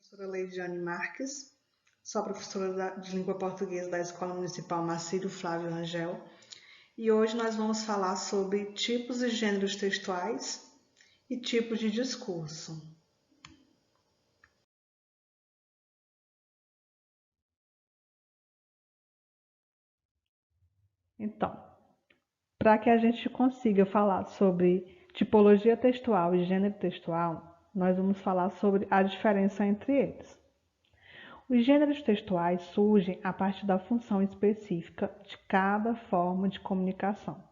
Professora Leidiane Marques, sou a professora de língua portuguesa da Escola Municipal Marcílio Flávio Rangel e hoje nós vamos falar sobre tipos e gêneros textuais e tipos de discurso. Então, para que a gente consiga falar sobre tipologia textual e gênero textual, nós vamos falar sobre a diferença entre eles. Os gêneros textuais surgem a partir da função específica de cada forma de comunicação.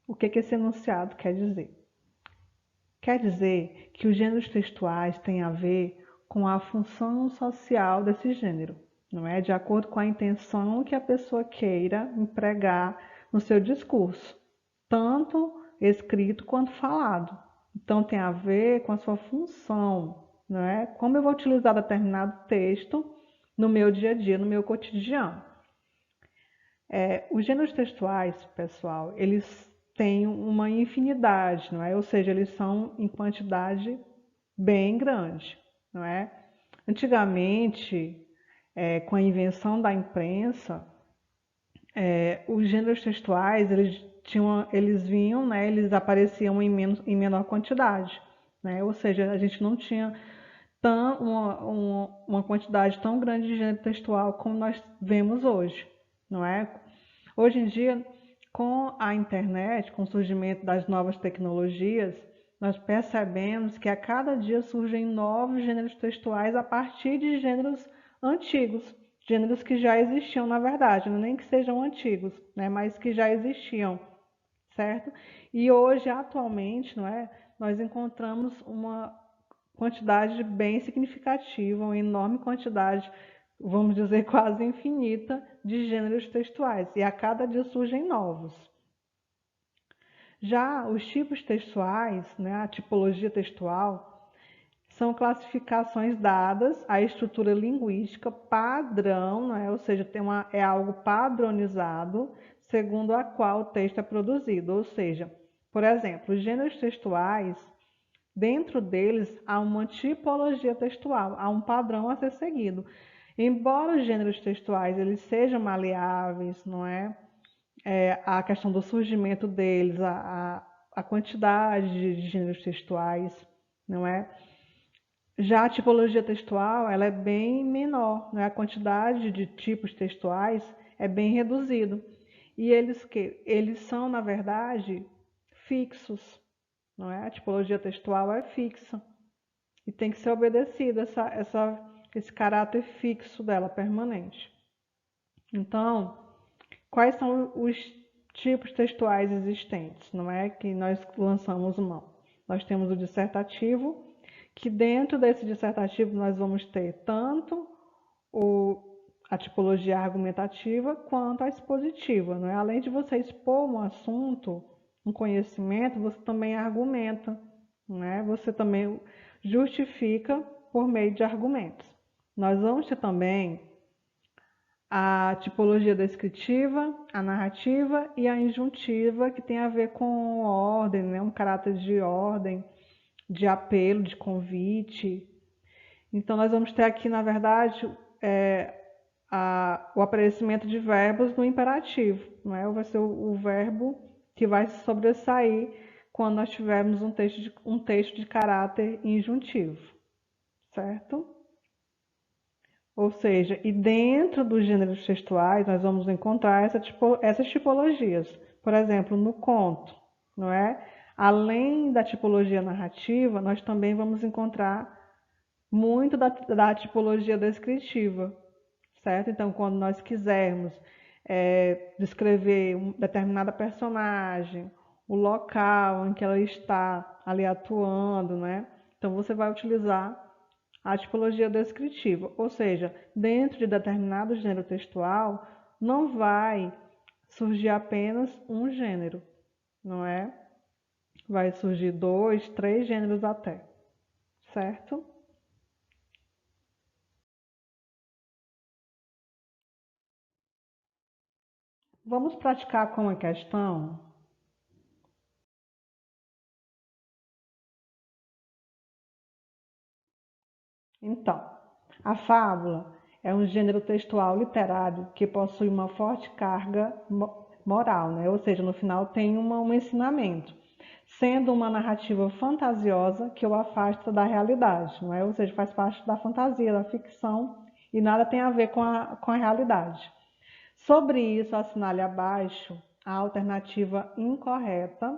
O que esse enunciado quer dizer? Quer dizer que os gêneros textuais têm a ver com a função social desse gênero, não é? De acordo com a intenção que a pessoa queira empregar no seu discurso, tanto escrito quanto falado. Então tem a ver com a sua função, não é? Como eu vou utilizar determinado texto no meu dia a dia, no meu cotidiano. Os gêneros textuais, pessoal, eles têm uma infinidade, não é? Ou seja, eles são em quantidade bem grande, não é? Antigamente, com a invenção da imprensa, os gêneros textuais, eles vinham, né? Eles apareciam em menor quantidade, né? Ou seja, a gente não tinha uma quantidade tão grande de gênero textual como nós vemos hoje, não é? Hoje em dia, com a internet, com o surgimento das novas tecnologias, nós percebemos que a cada dia surgem novos gêneros textuais a partir de gêneros antigos, gêneros que já existiam na verdade, não nem que sejam antigos, né, mas que já existiam, certo? E hoje, atualmente, não é, nós encontramos uma quantidade bem significativa, uma enorme quantidade, vamos dizer quase infinita, de gêneros textuais, e a cada dia surgem novos. Já os tipos textuais, né, a tipologia textual, são classificações dadas à estrutura linguística padrão, né, ou seja, é algo padronizado, segundo a qual o texto é produzido. Ou seja, por exemplo, os gêneros textuais, dentro deles há uma tipologia textual, há um padrão a ser seguido. Embora os gêneros textuais eles sejam maleáveis, não é? A questão do surgimento deles, a quantidade de gêneros textuais, não é? Já a tipologia textual ela é bem menor, né? A quantidade de tipos textuais é bem reduzido. E eles são, na verdade, fixos, não é? A tipologia textual é fixa e tem que ser obedecido esse caráter fixo dela, permanente. Então, quais são os tipos textuais existentes, não é? Que nós lançamos mão. Nós temos o dissertativo, que dentro desse dissertativo nós vamos ter tanto a tipologia argumentativa quanto a expositiva, não é? Além de você expor um assunto, um conhecimento, você também argumenta, não é? Você também justifica por meio de argumentos. Nós vamos ter também a tipologia descritiva, a narrativa e a injuntiva, que tem a ver com ordem, né? Um caráter de ordem, de apelo, de convite. Então, nós vamos ter aqui, na verdade, o aparecimento de verbos no imperativo, não é? Vai ser o verbo que vai se sobressair quando nós tivermos um texto de caráter injuntivo, certo? Ou seja, e dentro dos gêneros textuais nós vamos encontrar essas tipologias. Por exemplo, no conto, não é? Além da tipologia narrativa, nós também vamos encontrar muito da tipologia descritiva, certo? Então, quando nós quisermos descrever determinada personagem, o local em que ela está ali atuando, né? Então, você vai utilizar a tipologia descritiva, ou seja, dentro de determinado gênero textual, não vai surgir apenas um gênero, não é? Vai surgir 2, 3 gêneros até, certo? Vamos praticar com a questão? Então, A fábula é um gênero textual literário que possui uma forte carga moral, né? Ou seja, no final tem um ensinamento, sendo uma narrativa fantasiosa que o afasta da realidade, não é? Ou seja, faz parte da fantasia, da ficção e nada tem a ver com a realidade. Sobre isso, assinale abaixo a alternativa incorreta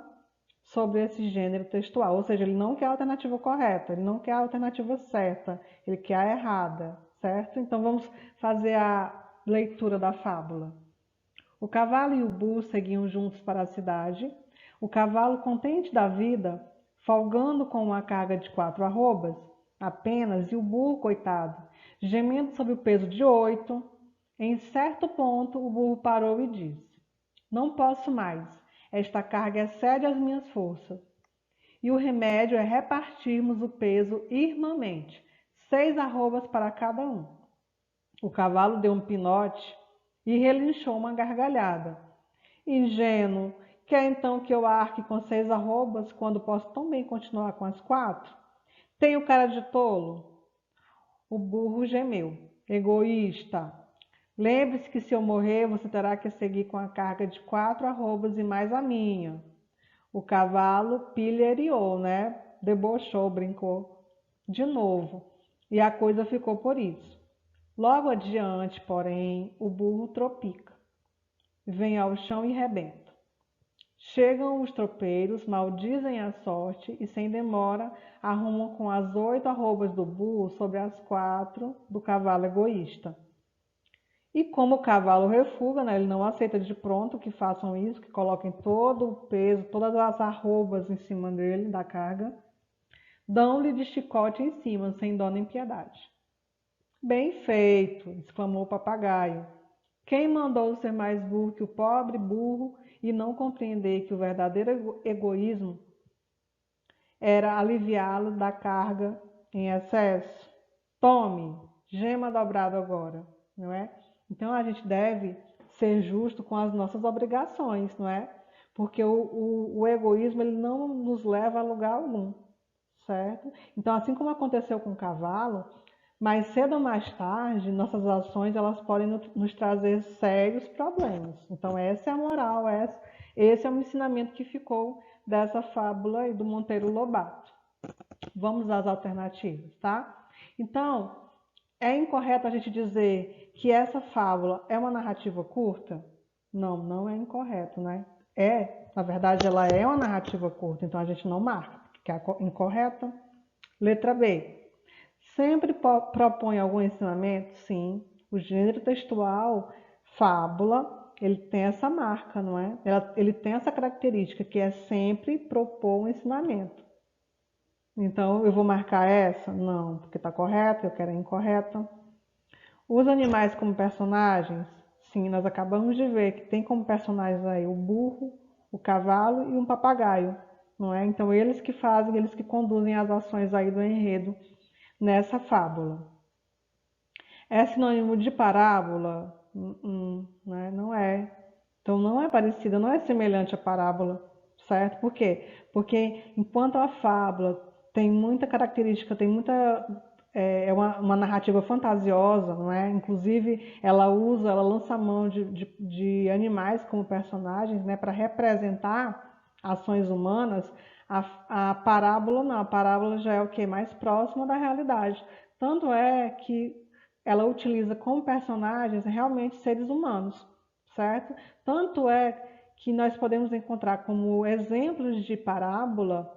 sobre esse gênero textual, ou seja, ele não quer a alternativa correta, ele não quer a alternativa certa, ele quer a errada, certo? Então vamos fazer a leitura da fábula. O cavalo e o burro seguiam juntos para a cidade. O cavalo, contente da vida, folgando com uma carga de 4 arrobas apenas, e o burro, coitado, gemendo sob o peso de 8. Em certo ponto, o burro parou e disse: Não posso mais, esta carga excede as minhas forças. E o remédio é repartirmos o peso irmãmente, 6 arrobas para cada um. O cavalo deu um pinote e relinchou uma gargalhada. Ingênuo, quer então que eu arque com 6 arrobas quando posso tão bem continuar com as 4? Tenho cara de tolo? O burro gemeu. Egoísta! Lembre-se que se eu morrer, você terá que seguir com a carga de 4 arrobas e mais a minha. O cavalo pilheriou, né? Debochou, brincou de novo. E a coisa ficou por isso. Logo adiante, porém, o burro tropica. Vem ao chão e rebenta. Chegam os tropeiros, maldizem a sorte e, sem demora, arrumam com as 8 arrobas do burro sobre as 4 do cavalo egoísta. E como o cavalo refuga, né, ele não aceita de pronto que façam isso, que coloquem todo o peso, todas as arrobas em cima dele, da carga, dão-lhe de chicote em cima, sem dó nem piedade. Bem feito, exclamou o papagaio. Quem mandou ser mais burro que o pobre burro e não compreender que o verdadeiro egoísmo era aliviá-lo da carga em excesso? Tome, gema dobrado agora, não é? Então a gente deve ser justo com as nossas obrigações, não é? Porque o egoísmo ele não nos leva a lugar algum, certo? Então, assim como aconteceu com o cavalo, mais cedo ou mais tarde, nossas ações elas podem nos trazer sérios problemas. Então, essa é a moral, esse é o ensinamento que ficou dessa fábula aí do Monteiro Lobato. Vamos às alternativas, tá? Então, é incorreto a gente dizer que essa fábula é uma narrativa curta? Não, não é incorreto, né? Na verdade, ela é uma narrativa curta, então a gente não marca, porque é incorreta. Letra B. Sempre propõe algum ensinamento? Sim. O gênero textual, fábula, ele tem essa marca, não é? Ele tem essa característica, que é sempre propor um ensinamento. Então, eu vou marcar essa? Não, porque está correta, eu quero a incorreta. Os animais como personagens? Sim, nós acabamos de ver que tem como personagens aí o burro, o cavalo e um papagaio, não é? Então, eles que fazem, eles que conduzem as ações aí do enredo nessa fábula. É sinônimo de parábola? Né? Não é. Então, não é parecida, não é semelhante à parábola, certo? Por quê? Porque enquanto a fábula tem muita característica, tem muita... É uma narrativa fantasiosa, não é? Inclusive, ela lança a mão de animais como personagens, né? Para representar ações humanas. A parábola não, a parábola já é o que? Mais próxima da realidade. Tanto é que ela utiliza como personagens realmente seres humanos, certo? Tanto é que nós podemos encontrar como exemplos de parábola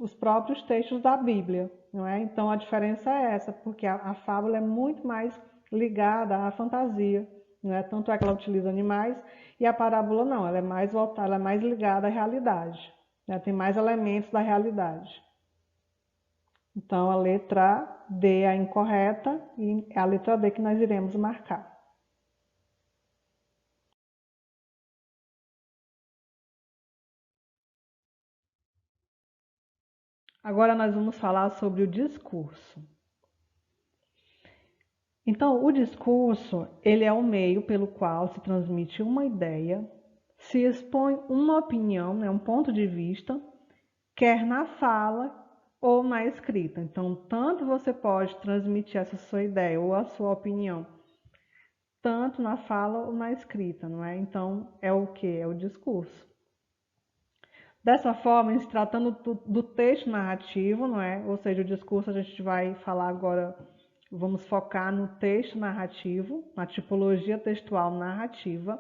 os próprios textos da Bíblia, não é? Então a diferença é essa, porque a fábula é muito mais ligada à fantasia, não é? Tanto é que ela utiliza animais e a parábola não, ela é mais voltada, ela é mais ligada à realidade, né? Tem mais elementos da realidade. Então a letra D é a incorreta e é a letra D que nós iremos marcar. Agora nós vamos falar sobre o discurso. Então, o discurso, ele é o meio pelo qual se transmite uma ideia, se expõe uma opinião, né, um ponto de vista, quer na fala, ou na escrita. Então, tanto você pode transmitir essa sua ideia ou a sua opinião, tanto na fala ou na escrita, não é? Então, é o que? É o discurso. Dessa forma, em se tratando do texto narrativo, não é? Ou seja, o discurso a gente vai falar agora, vamos focar no texto narrativo, na tipologia textual narrativa,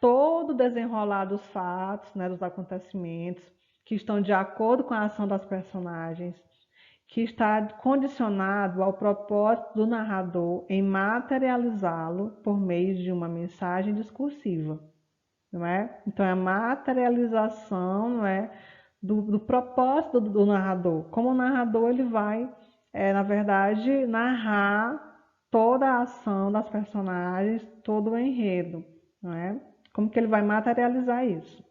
todo desenrolar dos fatos, né, dos acontecimentos, que estão de acordo com a ação das personagens, que está condicionado ao propósito do narrador em materializá-lo por meio de uma mensagem discursiva, não é? Então, é a materialização, não é, do propósito do narrador. Como o narrador ele vai, na verdade, narrar toda a ação das personagens, todo o enredo, não é? Como que ele vai materializar isso?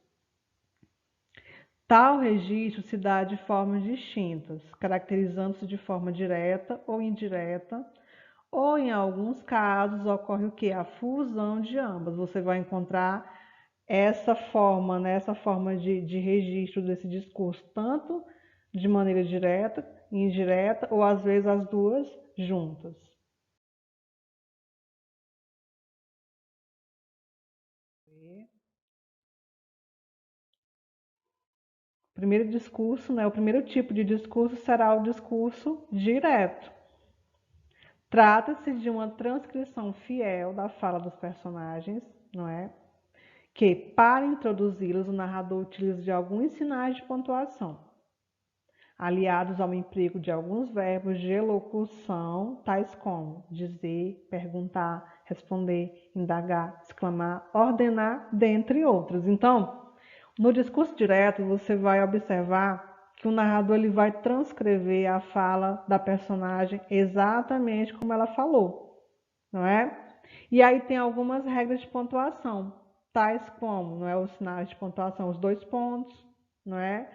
Tal registro se dá de formas distintas, caracterizando-se de forma direta ou indireta, ou em alguns casos ocorre o que? A fusão de ambas. Você vai encontrar essa forma, né, essa forma de registro desse discurso, tanto de maneira direta, indireta, ou às vezes as duas juntas. O primeiro discurso, né, o primeiro tipo de discurso será o discurso direto. Trata-se de uma transcrição fiel da fala dos personagens, não é? Que, para introduzi-los, o narrador utiliza de alguns sinais de pontuação, aliados ao emprego de alguns verbos de elocução, tais como dizer, perguntar, responder, indagar, exclamar, ordenar, dentre outros. Então, no discurso direto, você vai observar que o narrador ele vai transcrever a fala da personagem exatamente como ela falou, não é? E aí tem algumas regras de pontuação, tais como, não é, os sinais de pontuação, os dois pontos, não é?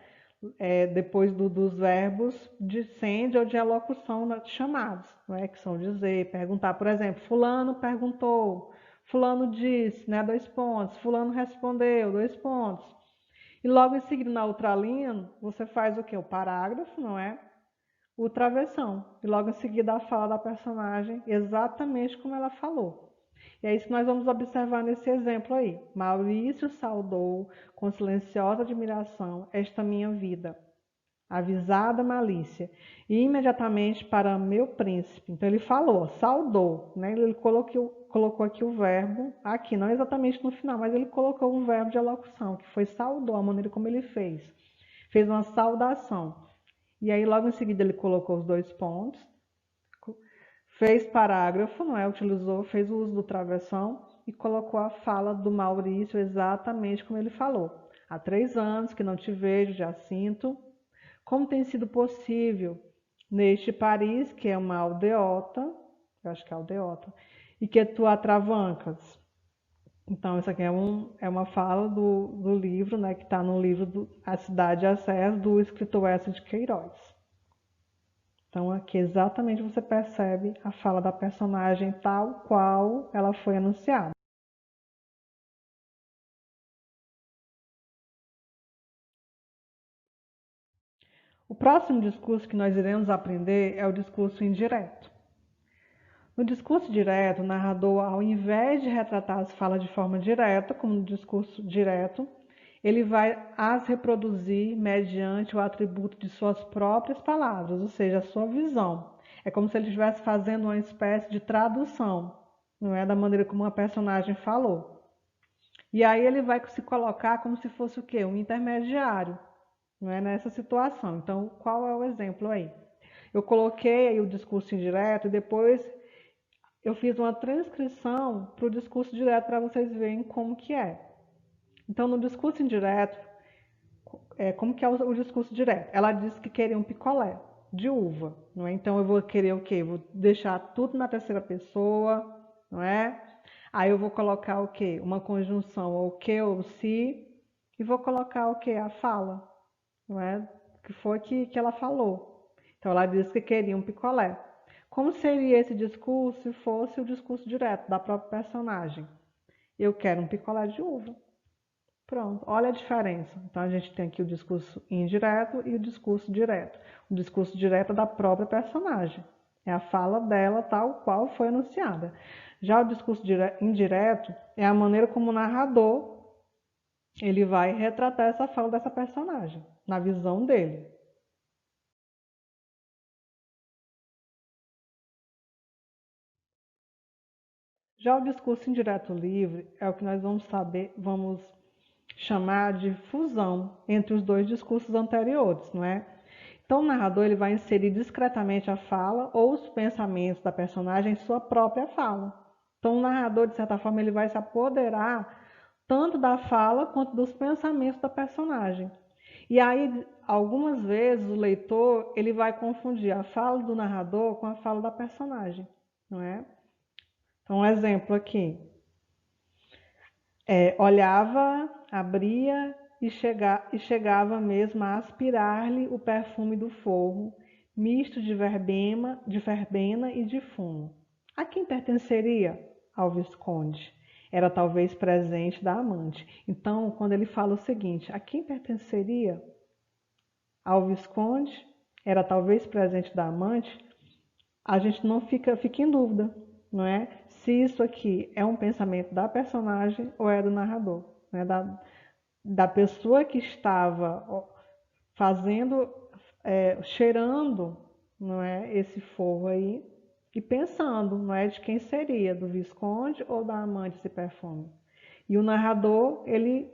Depois dos verbos de sende ou de elocução chamados, não é? Que são dizer, perguntar, por exemplo, fulano perguntou, fulano disse, né? Dois pontos, fulano respondeu, dois pontos. E logo em seguida, na outra linha, você faz o quê? O parágrafo, não é? O travessão. E logo em seguida a fala da personagem exatamente como ela falou. E é isso que nós vamos observar nesse exemplo aí. Maurício saudou com silenciosa admiração esta minha vida, avisada malícia, e imediatamente para meu príncipe. Então ele falou, saudou, né? Ele colocou aqui o verbo, aqui, não exatamente no final, mas ele colocou um verbo de elocução, que foi saudou, a maneira como ele fez. Fez uma saudação. E aí logo em seguida ele colocou os dois pontos, fez parágrafo, não é? Utilizou, fez o uso do travessão e colocou a fala do Maurício exatamente como ele falou. Há 3 anos que não te vejo, já sinto. Como tem sido possível neste Paris, que é uma aldeota, eu acho que é aldeota, e que tu atravancas? Então, isso aqui é uma fala do livro, né, que está no livro A Cidade de Acesso, do escritor Eça de Queiroz. Então, aqui exatamente você percebe a fala da personagem tal qual ela foi anunciada. O próximo discurso que nós iremos aprender é o discurso indireto. No discurso direto, o narrador, ao invés de retratar as falas de forma direta, como no discurso direto, ele vai as reproduzir mediante o atributo de suas próprias palavras, ou seja, a sua visão. É como se ele estivesse fazendo uma espécie de tradução, não é da maneira como a personagem falou. E aí ele vai se colocar como se fosse o quê? Um intermediário, não é, nessa situação. Então, qual é o exemplo aí? Eu coloquei aí o discurso indireto e depois eu fiz uma transcrição para o discurso direto para vocês verem como que é. Então, no discurso indireto, como que é o discurso direto? Ela disse que queria um picolé de uva, não é? Então, eu vou querer o quê? Vou deixar tudo na terceira pessoa, não é? Aí eu vou colocar o quê? Uma conjunção ou que ou se, e vou colocar o quê? A fala, não é? Que foi que ela falou. Então, ela disse que queria um picolé. Como seria esse discurso se fosse o discurso direto da própria personagem? Eu quero um picolé de uva. Pronto, olha a diferença. Então a gente tem aqui o discurso indireto e o discurso direto. O discurso direto é da própria personagem. É a fala dela tal qual foi anunciada. Já o discurso indireto é a maneira como o narrador ele vai retratar essa fala dessa personagem, na visão dele. Já o discurso indireto livre é o que nós vamos saber, vamos chamar de fusão entre os dois discursos anteriores, não é? Então, o narrador ele vai inserir discretamente a fala ou os pensamentos da personagem em sua própria fala. Então, o narrador, de certa forma, ele vai se apoderar tanto da fala quanto dos pensamentos da personagem. E aí, algumas vezes, o leitor ele vai confundir a fala do narrador com a fala da personagem, não é? Então, um exemplo aqui. Olhava, abria e chegava mesmo a aspirar-lhe o perfume do forro, misto de verbena e de fumo. A quem pertenceria? Ao Visconde. Era talvez presente da amante. Então, quando ele fala o seguinte, a quem pertenceria? Ao Visconde, era talvez presente da amante, a gente não fica em dúvida, não é? Se isso aqui é um pensamento da personagem ou é do narrador, né? Da pessoa que estava fazendo, cheirando, não é, esse forro aí e pensando, não é, de quem seria, do Visconde ou da amante esse perfume. E o narrador, ele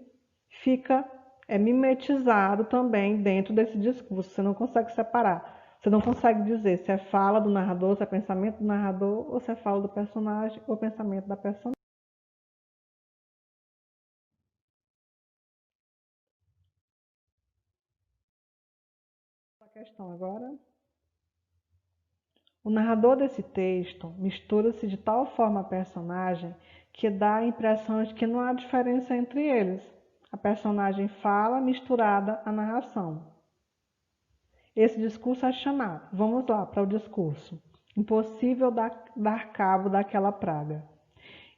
fica mimetizado também dentro desse discurso, você não consegue separar. Você não consegue dizer se é fala do narrador, se é pensamento do narrador, ou se é fala do personagem ou pensamento da personagem. A questão agora. O narrador desse texto mistura-se de tal forma a personagem que dá a impressão de que não há diferença entre eles. A personagem fala misturada à narração. Esse discurso é chamado, vamos lá para o discurso, impossível dar cabo daquela praga.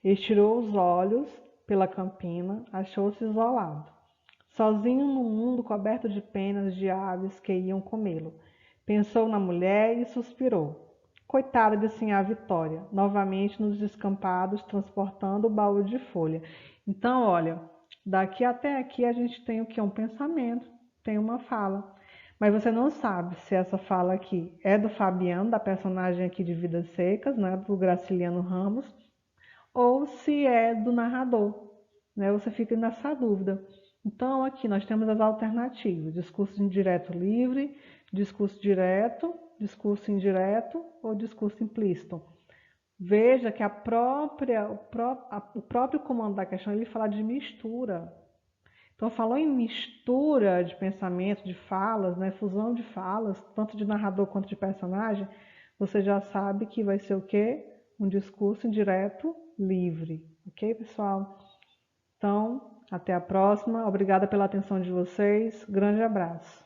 Estirou os olhos pela campina, achou-se isolado, sozinho num mundo coberto de penas de aves que iam comê-lo. Pensou na mulher e suspirou. Coitada de Sinhá Vitória, novamente nos descampados, transportando o baú de folha. Então, olha, daqui até aqui a gente tem o que? Um pensamento, tem uma fala. Mas você não sabe se essa fala aqui é do Fabiano, da personagem aqui de Vidas Secas, né, do Graciliano Ramos, ou se é do narrador, né? Você fica nessa dúvida. Então, aqui nós temos as alternativas: discurso indireto livre, discurso direto, discurso indireto ou discurso implícito. Veja que o próprio comando da questão ele fala de mistura. Então, falou em mistura de pensamento, de falas, né? Fusão de falas, tanto de narrador quanto de personagem, você já sabe que vai ser o quê? Um discurso indireto livre. Ok, pessoal? Então, até a próxima. Obrigada pela atenção de vocês. Grande abraço.